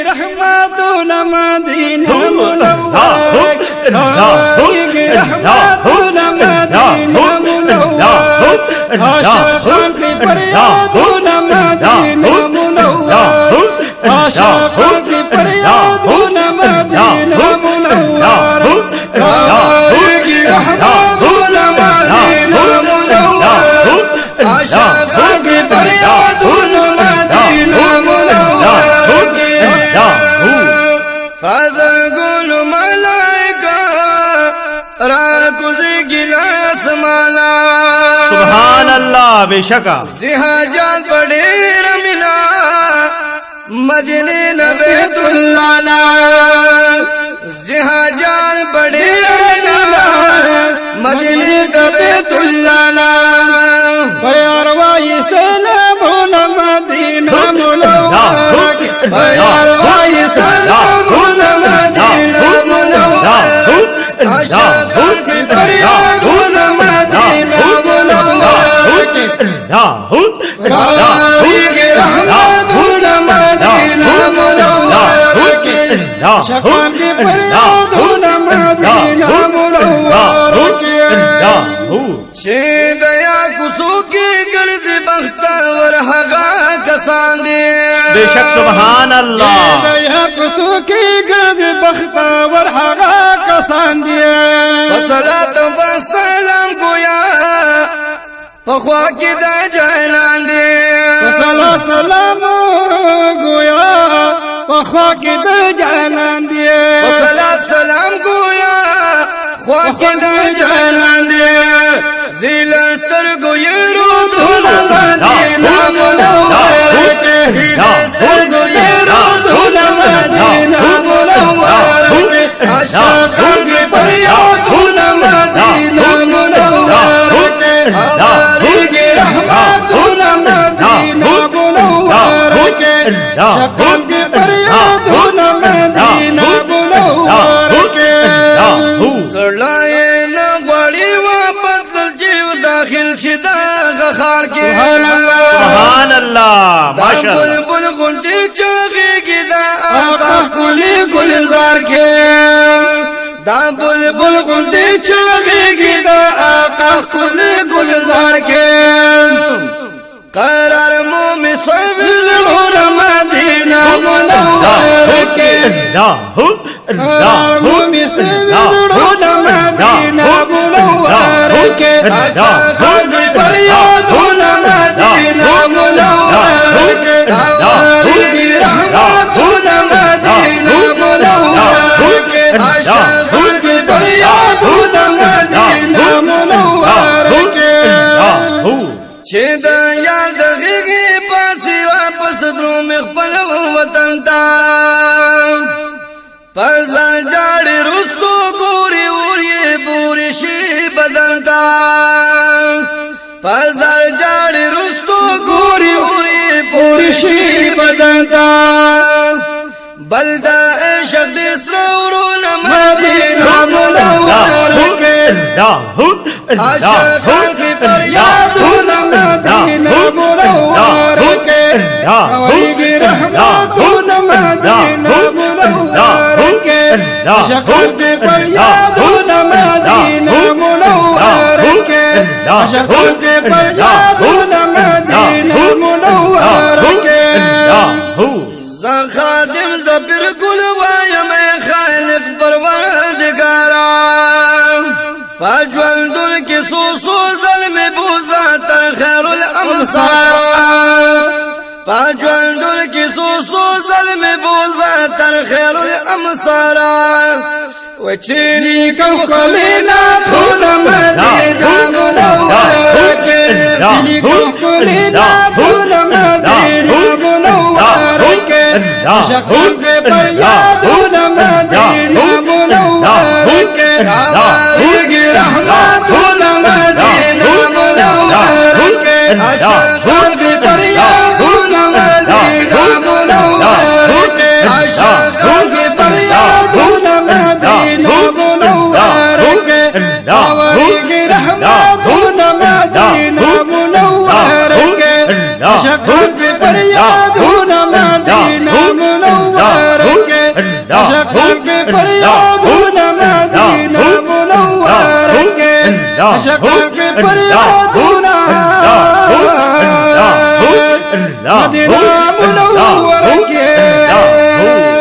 रहमतुल Medina Munawwar आएगी रहमतुल Medina Munawwar आशिक़ान की फरियादुल Medina Munawwar आशिक़ान की फरियादुल मदीना मुनव्वर आएगी रहमतुल मदीना मुनव्वर आशिक़ान की फरियादुल मदीना मुनव्वर फाज़ल गुल मलाइका राकुज़ गिलास माला सुभान अल्लाह। बेशका जिहाजान पढ़े रमिना मदीने नबीतुल्लाह जिहाजान पढ़े रमिना मदीने नबीतुल्लाह बयारवाई सलाम मदीना मुनव्वर बयारवाई सलाम मदीना मुनव्वर आशिक़ान की फरियादुल मदीना मुनव्वर आएगी रहमतुल मदीना मुनव्वर आशिक़ान की फरियादुल मदीना मुनव्वर दया कुसू की गर्ज बख्तर हगा कसांगे। बेशक सुभान अल्लाह। दया कुसू की गर्ज बख्तर हगा कसांगे। वसलात वसलाम गोया फख्वा की दा जलान दे वसलात सलाम गोया फख्वा की दा जलान दे वसलात सलाम गोया ख्वा की दा जलान दे ज़िलस्तर गोयरो धुल मदीना मुनव्वर के ज़िलस्तर गोयरो धुल मदीना मुनव्वर के आशिक़ान की फरियादुल मदीना मुनव्वर के आएगी रहमतुल मदीना मुनव्वर के आशिक़ान की फरियादुल मदीना मुनव्वर के सड़ाए न बड़ी वापस जीव दाखिल शिदा गखार के सुभान अल्लाह। माशाअल्लाह। बुलबुल गुलती चौकी की दा आका कुली गुलजार के दा बुलबुल गुलती चौकी की दा आका कुली गुलजार के करार मुँह में सबिल मदीना मुनव्वर के करार मुँह में सबिल मदीना मुनव्वर के आशिक़ान की फरियादुल मदीना मुनव्वर के आएगी रहमतुल मदीना मुनव्वर के आशिक़ान की फरियादुल मदीना मुनव्वर के छेदा यार दगेगी पासी वापस द्रो में खपल वतन ता फज़ल जाड़े रुस्को गोरी उरिए पूरी शी बदलता फज़ल जाड़े रुस्को गोरी उरिए पूरी शी बदलता बलदा इश्क़ दिसरूर मदीना मुनव्वर के आशिक़ान की फरियादुल मदीना मुनव्वर के आएगी रहमतुल मदीना मुनव्वर के आशिक़ान की फरियादुल मदीना मुनव्वर के आशिक़ान की फरियादुल मदीना मुनव्वर के ज़खादिम ज़बिर गुलवाय में खालिक परवरदिगारा फज्वल की सूसू ज़ल में बूज़ा तर खैरुल अमसारा फज्वल की सूसू ज़ल में बूज़ा तर खैरुल अमसारा वचनी कम कलीना धुल मदीना मुनव्वर के चनी कम कलीना धुल मदीना मुनव्वर के आशिक़ान की फरियादुल मदीना मुनव्वर के आएगी रहमतुल मदीना मुनव्वर के आशिक़ान की फरियादुल मदीना मुनव्वर के आशिक़ान की फरियादुल मदीना मुनव्वर के आएगी रहमतुल मदीना मुनव्वर के आशिक़ान की फरियादुल मदीना मुनव्वर अशक पे फरियादून मदीना मुनव्वर के अशक पे फरियादून मदीना मुनव्वर के